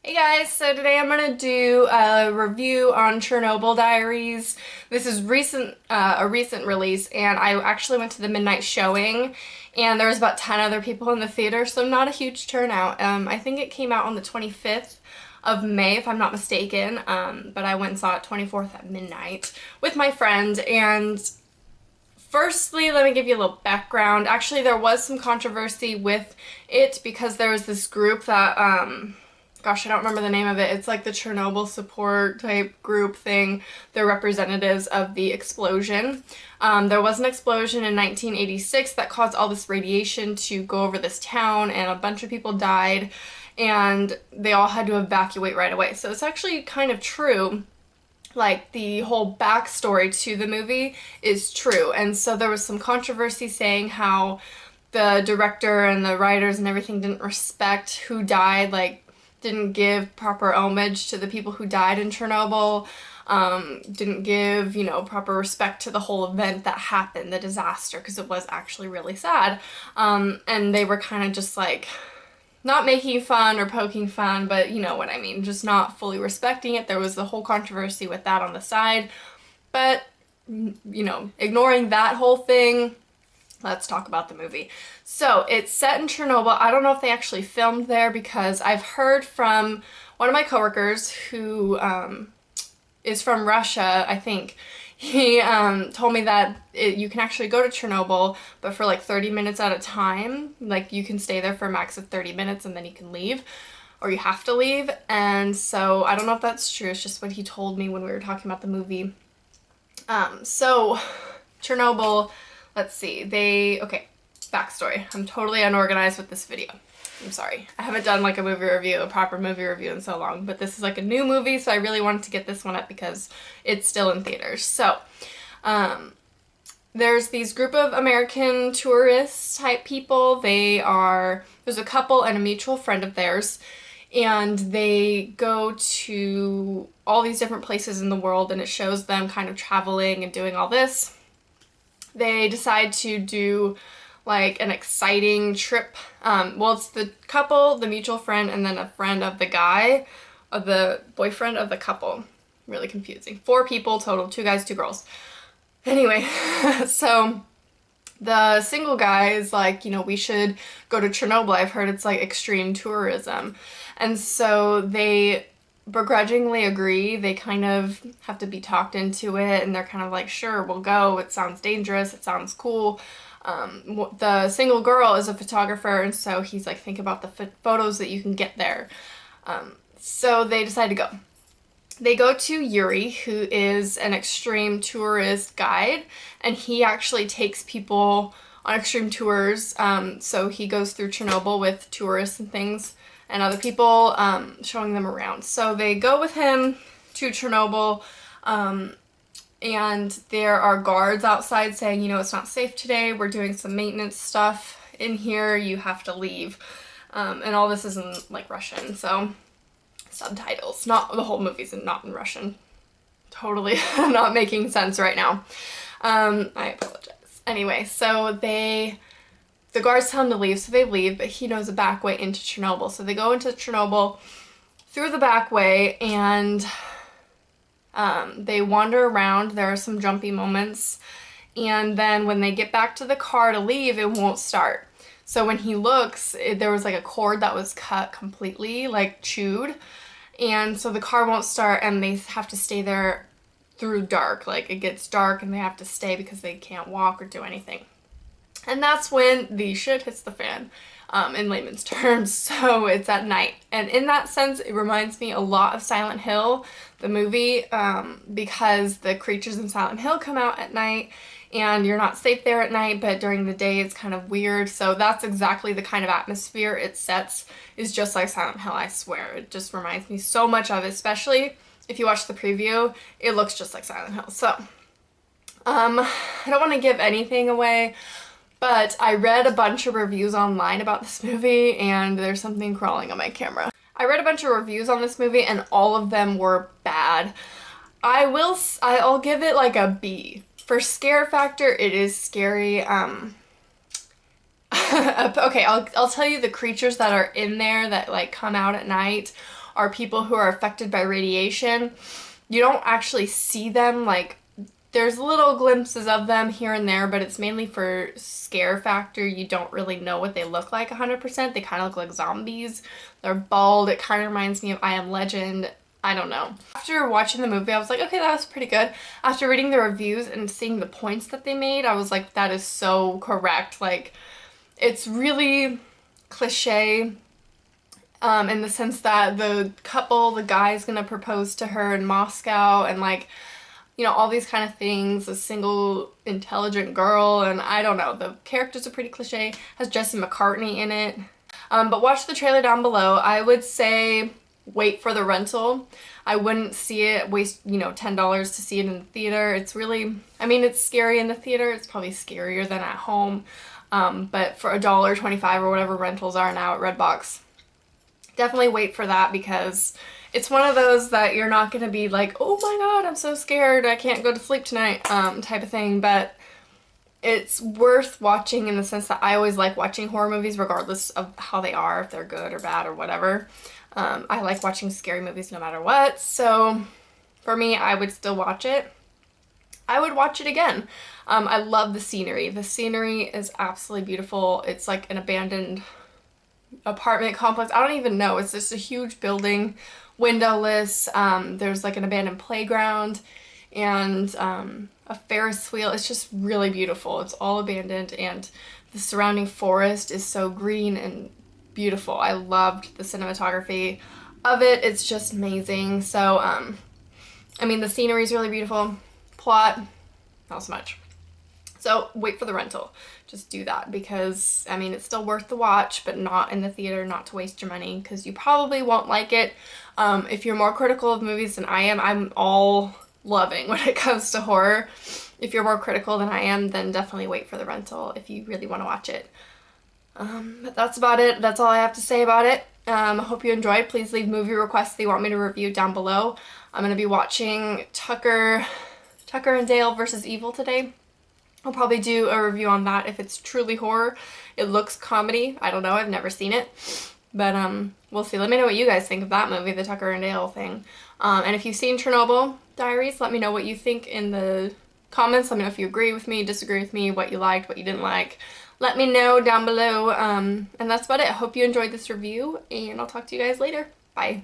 Hey guys, so today I'm gonna do a review on Chernobyl Diaries. This is a recent release, and I actually went to the midnight showing, and there was about 10 other people in the theater, so not a huge turnout. I think it came out on the 25th of May, if I'm not mistaken, but I went and saw it 24th at midnight with my friend, and firstly, let me give you a little background. Actually, there was some controversy with it because there was this group that, gosh, I don't remember the name of it. It's like the Chernobyl support type group thing. They're representatives of the explosion. There was an explosion in 1986 that caused all this radiation to go over this town, and a bunch of people died, and they all had to evacuate right away. So it's actually kind of true. Like, the whole backstory to the movie is true. And so there was some controversy saying how the director and the writers and everything didn't respect who died, like didn't give proper homage to the people who died in Chernobyl, didn't give, proper respect to the whole event that happened, the disaster, because it was actually really sad. And they were kind of just like, not making fun or poking fun, but you know what I mean, just not fully respecting it. There was the whole controversy with that on the side, but, ignoring that whole thing, let's talk about the movie. So it's set in Chernobyl. I don't know if they actually filmed there because I've heard from one of my coworkers who is from Russia, I think. He told me that you can actually go to Chernobyl, but for like 30 minutes at a time. Like, you can stay there for a max of 30 minutes and then you can leave, or you have to leave. And so I don't know if that's true. It's just what he told me when we were talking about the movie. So Chernobyl, let's see. Okay, backstory. I'm totally unorganized with this video. I'm sorry. I haven't done like a proper movie review in so long, but this is like a new movie, so I really wanted to get this one up because it's still in theaters. So, there's these group of American tourist type people. There's a couple and a mutual friend of theirs, and they go to all these different places in the world, and it shows them kind of traveling and doing all this. They decide to do like an exciting trip. Well, it's the couple, the mutual friend, and then a friend of the guy, of the boyfriend of the couple. Really confusing. 4 people total, 2 guys, 2 girls. Anyway, so the single guy is like, we should go to Chernobyl. I've heard it's like extreme tourism. And so they begrudgingly agree. They kind of have to be talked into it, and they're kind of like, sure, we'll go. It sounds dangerous. It sounds cool. The single girl is a photographer, and so he's like, think about the photos that you can get there. So they decide to go. They go to Yuri, who is an extreme tourist guide, and he actually takes people on extreme tours. So he goes through Chernobyl with tourists and things and other people, showing them around. So they go with him to Chernobyl, and there are guards outside saying, it's not safe today, we're doing some maintenance stuff in here, you have to leave. And all this is in like Russian, so subtitles. Not the whole movie's not in Russian. Totally not making sense right now. I apologize. Anyway, so the guards tell him to leave, so they leave, but he knows a back way into Chernobyl. So they go into Chernobyl through the back way, and they wander around. There are some jumpy moments, and then when they get back to the car to leave, it won't start. So when he looks, there was like a cord that was cut completely, like chewed, and so the car won't start, and they have to stay there through dark. Like, it gets dark and they have to stay because they can't walk or do anything. And that's when the shit hits the fan, in layman's terms. So it's at night. And in that sense, it reminds me a lot of Silent Hill, the movie, because the creatures in Silent Hill come out at night, and you're not safe there at night, but during the day it's kind of weird. So that's exactly the kind of atmosphere it sets, is just like Silent Hill, I swear. It just reminds me so much of it, especially if you watch the preview. It looks just like Silent Hill. So, I don't want to give anything away, but I read a bunch of reviews online about this movie, and there's something crawling on my camera. I read a bunch of reviews on this movie, and all of them were bad. I'll give it like a B. For scare factor, it is scary. Okay, I'll tell you the creatures that are in there that like come out at night are people who are affected by radiation. You don't actually see them, like, there's little glimpses of them here and there, but it's mainly for scare factor. You don't really know what they look like 100%. They kind of look like zombies. They're bald. It kind of reminds me of I Am Legend. I don't know. After watching the movie, I was like, okay, that was pretty good. After reading the reviews and seeing the points that they made, I was like, that is so correct. Like, it's really cliche in the sense that the couple, the guy's gonna propose to her in Moscow, and like, you know, all these kind of things, a single intelligent girl, and I don't know, the characters are pretty cliche. Has Jesse McCartney in it. But watch the trailer down below. I would say wait for the rental. I wouldn't see it, waste, you know, $10 to see it in the theater. It's really, I mean, it's scary in the theater. It's probably scarier than at home. But for $1.25 or whatever rentals are now at Redbox, definitely wait for that, because it's one of those that you're not going to be like, oh my god, I'm so scared, I can't go to sleep tonight, type of thing. But it's worth watching in the sense that I always like watching horror movies regardless of how they are, if they're good or bad or whatever. I like watching scary movies no matter what, so for me, I would still watch it. I would watch it again. I love the scenery. The scenery is absolutely beautiful. It's like an abandoned apartment complex. I don't even know. It's just a huge building, windowless. There's like an abandoned playground and a Ferris wheel. It's just really beautiful. It's all abandoned, and the surrounding forest is so green and beautiful. I loved the cinematography of it. It's just amazing. So, I mean, the scenery is really beautiful. Plot, not so much. So wait for the rental. Just do that, because, I mean, it's still worth the watch, but not in the theater, not to waste your money, because you probably won't like it. If you're more critical of movies than I am, I'm all loving when it comes to horror. If you're more critical than I am, then definitely wait for the rental if you really want to watch it. But that's about it. That's all I have to say about it. I hope you enjoyed. Please leave movie requests that you want me to review down below. I'm going to be watching Tucker and Dale versus Evil today. I'll probably do a review on that if it's truly horror. It looks comedy. I don't know. I've never seen it. But we'll see. Let me know what you guys think of that movie, the Tucker and Dale thing. And if you've seen Chernobyl Diaries, let me know what you think in the comments. Let me know if you agree with me, disagree with me, what you liked, what you didn't like. Let me know down below. And that's about it. I hope you enjoyed this review, and I'll talk to you guys later. Bye.